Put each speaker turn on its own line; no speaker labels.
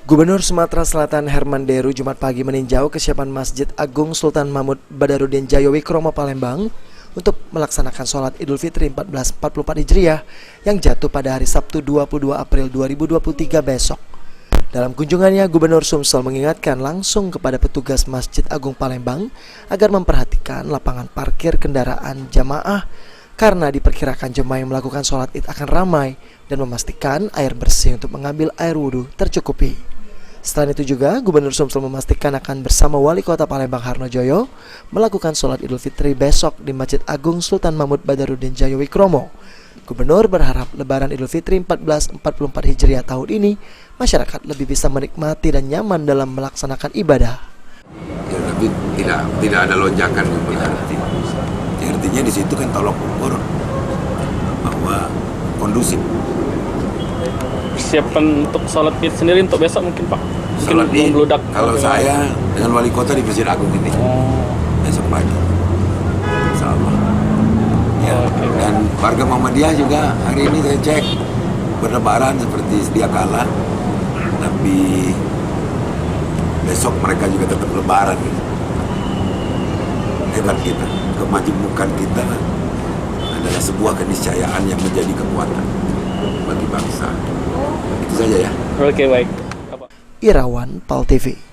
Gubernur Sumatera Selatan Herman Deru Jumat pagi meninjau kesiapan Masjid Agung Sultan Mahmud Badarudin Jayawikromo Palembang untuk melaksanakan sholat Idul Fitri 1444 Hijriah yang jatuh pada hari Sabtu 22 April 2023 besok. Dalam kunjungannya, Gubernur Sumsel mengingatkan langsung kepada petugas Masjid Agung Palembang agar memperhatikan lapangan parkir kendaraan jamaah karena diperkirakan jemaah yang melakukan sholat id akan ramai dan memastikan air bersih untuk mengambil air wudhu tercukupi. Selain itu juga, Gubernur Sumsel memastikan akan bersama Wali Kota Palembang Harnojoyo melakukan sholat Idul Fitri besok di Masjid Agung Sultan Mahmud Badarudin Jayawikromo. Gubernur berharap Lebaran Idul Fitri 1444 Hijriah tahun ini masyarakat lebih bisa menikmati dan nyaman dalam melaksanakan ibadah.
Ya, tapi tidak ada lonjakan yang berarti. Ya, artinya di situ kan tolok ukur bahwa kondusif.
Persiapan untuk sholat id sendiri untuk besok mungkin Pak? Mungkin
Sholat id,
membludak.
kalau saya dengan Wali Kota di Masjid Agung ini besok pagi, insya Allah. Ya, dan warga Muhammadiyah juga hari ini saya cek berlebaran seperti sedia kala, tapi besok mereka juga tetap lebaran. Hebat kita, kemajemukan kita adalah sebuah keniscayaan yang menjadi kekuatan bagi bangsa. Itu saja ya.
Oke, baik.
Irawan, PAL TV.